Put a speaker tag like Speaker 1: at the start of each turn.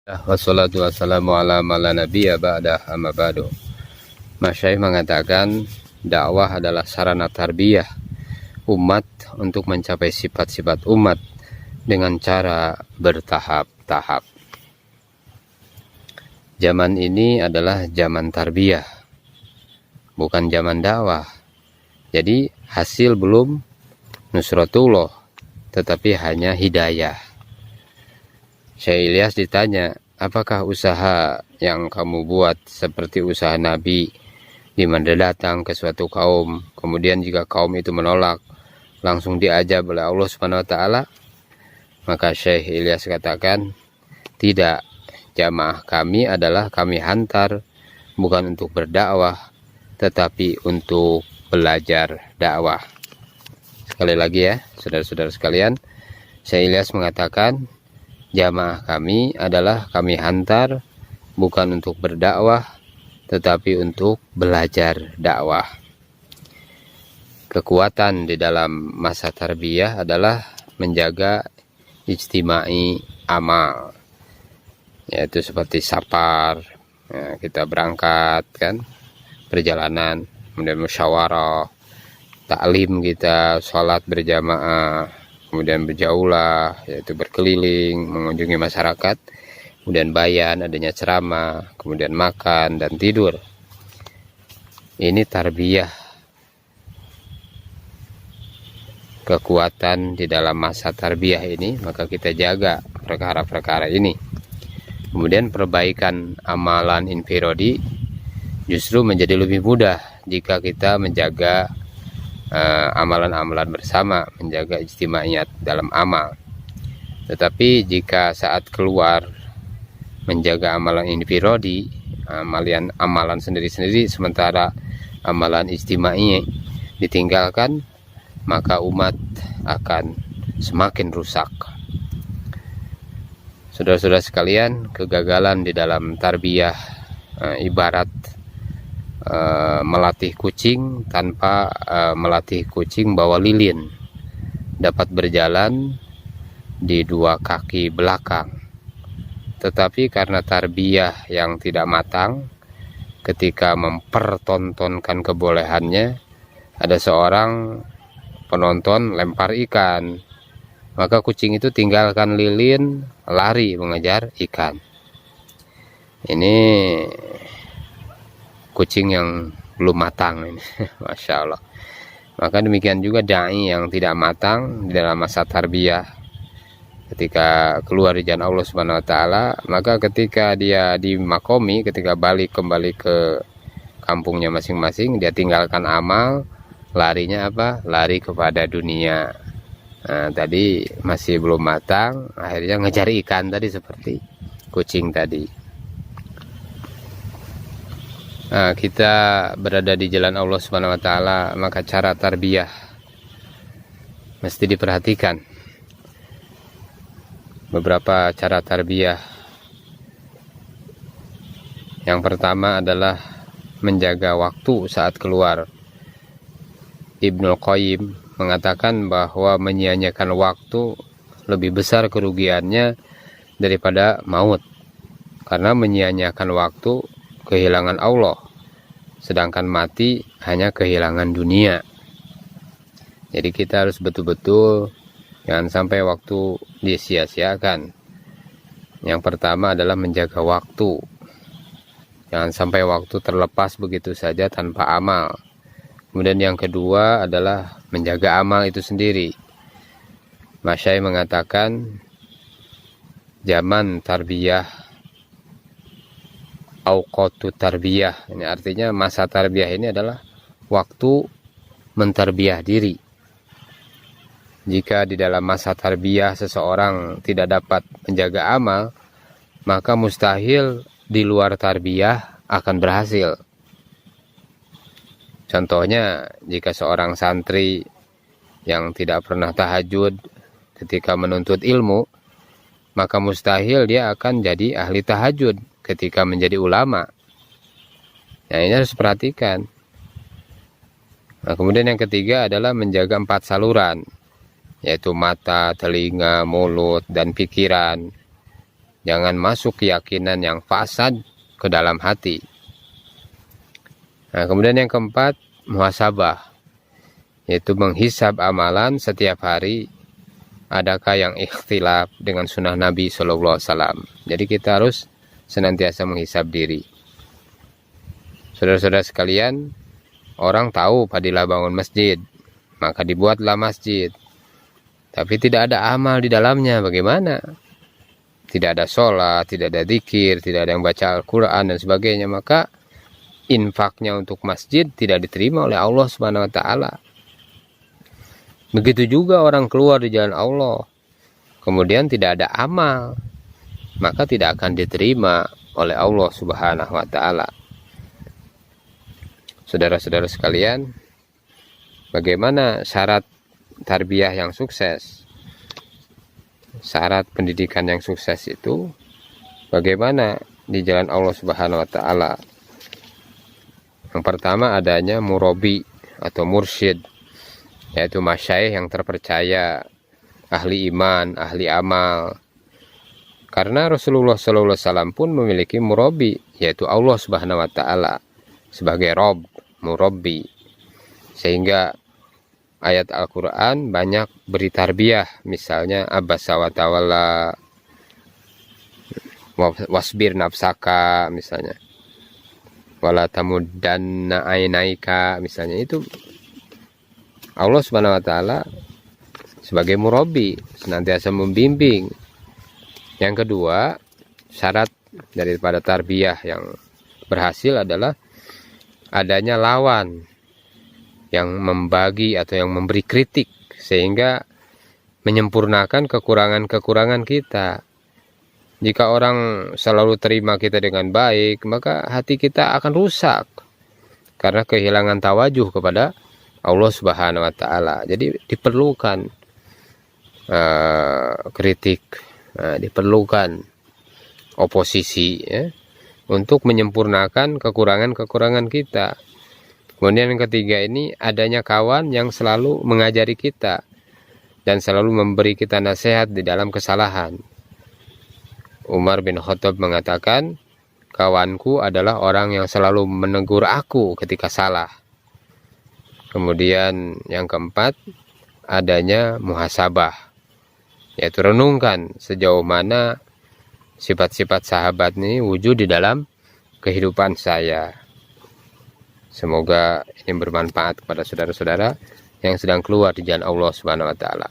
Speaker 1: Wassalatu wassalamu ala mala nabiyya ba'da amma ba'du. Masyaikh mengatakan dakwah adalah sarana tarbiyah umat untuk mencapai sifat-sifat umat dengan cara bertahap-tahap. Zaman ini adalah zaman tarbiyah, bukan zaman dakwah. Jadi hasil belum nusratullah, tetapi hanya hidayah. Syekh Ilyas ditanya, apakah usaha yang kamu buat seperti usaha Nabi, di mana datang ke suatu kaum, kemudian jika kaum itu menolak, langsung diajab oleh Allah Subhanahu wa taala? Maka Syekh Ilyas katakan, tidak, jamaah kami adalah kami hantar bukan untuk berdakwah, tetapi untuk belajar dakwah. Sekali lagi ya, saudara-saudara sekalian, Syekh Ilyas mengatakan, jamaah kami adalah kami hantar bukan untuk berdakwah, tetapi untuk belajar dakwah. Kekuatan di dalam masa tarbiyah adalah menjaga ijtimai amal, yaitu seperti safar, ya, kita berangkat kan, perjalanan, kemudian musyawarah, taklim kita, sholat berjamaah, kemudian berjaulah, yaitu berkeliling, mengunjungi masyarakat, kemudian bayan, adanya ceramah, kemudian makan dan tidur. Ini tarbiyah, kekuatan di dalam masa tarbiyah ini, maka kita jaga perkara-perkara ini. Kemudian perbaikan amalan infiradi justru menjadi lebih mudah jika kita menjaga amalan-amalan bersama, menjaga ijtimaiyat dalam amal. Tetapi jika saat keluar menjaga amalan infiradi, amalan sendiri-sendiri, sementara amalan ijtimaiyah ditinggalkan, maka umat akan semakin rusak. Saudara-saudara sekalian, kegagalan di dalam tarbiyah ibarat melatih kucing tanpa melatih kucing bawa lilin, dapat berjalan di dua kaki belakang. Tetapi karena tarbiyah yang tidak matang, ketika mempertontonkan kebolehannya, ada seorang penonton lempar ikan, maka kucing itu tinggalkan lilin, lari mengejar ikan. Ini kucing yang belum matang ini. Masya Allah. Maka demikian juga dai yang tidak matang di dalam masa tarbiyah, ketika keluar di jalan Allah Subhanahu wa taala, maka ketika dia di makomi, ketika kembali ke kampungnya masing-masing, dia tinggalkan amal, larinya apa? Lari kepada dunia. Nah, tadi masih belum matang, akhirnya ngejar ikan tadi seperti kucing tadi. Nah, kita berada di jalan Allah Subhanahu wa taala, maka cara tarbiyah mesti diperhatikan. Beberapa cara tarbiyah. Yang pertama adalah menjaga waktu saat keluar. Ibnul Qayyim mengatakan bahwa menyia-nyiakan waktu lebih besar kerugiannya daripada maut. Karena menyia-nyiakan waktu kehilangan Allah, sedangkan mati hanya kehilangan dunia. Jadi kita harus betul-betul jangan sampai waktu disia-siakan. Yang pertama adalah menjaga waktu, jangan sampai waktu terlepas begitu saja tanpa amal. Kemudian yang kedua adalah menjaga amal itu sendiri. Masyaikh mengatakan zaman tarbiyah, auqatu tarbiyah, ini artinya masa tarbiyah ini adalah waktu mentarbiyah diri. Jika di dalam masa tarbiyah seseorang tidak dapat menjaga amal, maka mustahil di luar tarbiyah akan berhasil. Contohnya, jika seorang santri yang tidak pernah tahajud ketika menuntut ilmu, maka mustahil dia akan jadi ahli tahajud ketika menjadi ulama. Nah, ini harus perhatikan. Nah, kemudian yang ketiga adalah menjaga 4 saluran, yaitu mata, telinga, mulut, dan pikiran. Jangan masuk keyakinan yang fasad ke dalam hati. Nah, kemudian yang keempat, muhasabah, yaitu menghisab amalan setiap hari. Adakah yang ikhtilaf dengan sunnah Nabi SAW? Jadi kita harus senantiasa menghisab diri. Saudara-saudara sekalian, orang tahu fadilah bangun masjid, maka dibuatlah masjid. Tapi tidak ada amal di dalamnya, bagaimana? Tidak ada sholat, tidak ada zikir, tidak ada yang baca Al-Quran dan sebagainya, maka infaknya untuk masjid tidak diterima oleh Allah Subhanahu wa Ta'ala. Begitu juga orang keluar di jalan Allah, kemudian tidak ada amal, maka tidak akan diterima oleh Allah Subhanahu wa Ta'ala. Saudara-saudara sekalian, bagaimana syarat tarbiyah yang sukses? Syarat pendidikan yang sukses itu bagaimana di jalan Allah Subhanahu wa Ta'ala? Yang pertama, adanya murabi atau mursyid, yaitu masyayikh yang terpercaya, ahli iman, ahli amal. Karena Rasulullah SAW pun memiliki murabi, yaitu Allah Subhanahu wa Ta'ala sebagai Rob, murabi. Sehingga ayat Al-Quran banyak beri tarbiyah, misalnya abasa wa tawalla, wasbir nafsaka, misalnya wala tamuddanna ainaika, misalnya. Itu Allah Subhanahu wa Ta'ala sebagai murabi, senantiasa membimbing. Yang kedua, syarat daripada tarbiyah yang berhasil adalah adanya lawan yang membagi atau yang memberi kritik, sehingga menyempurnakan kekurangan-kekurangan kita. Jika orang selalu terima kita dengan baik, maka hati kita akan rusak karena kehilangan tawajuh kepada Allah Subhanahu wa Ta'ala. Jadi diperlukan kritik, diperlukan oposisi, ya, untuk menyempurnakan kekurangan-kekurangan kita. Kemudian yang ketiga ini, adanya kawan yang selalu mengajari kita dan selalu memberi kita nasihat di dalam kesalahan. Umar bin Khattab mengatakan, kawanku adalah orang yang selalu menegur aku ketika salah. Kemudian yang keempat, adanya muhasabah, yaitu renungkan sejauh mana sifat-sifat sahabat ini wujud di dalam kehidupan saya. Semoga ini bermanfaat kepada saudara-saudara yang sedang keluar di jalan Allah Subhanahu wa Ta'ala.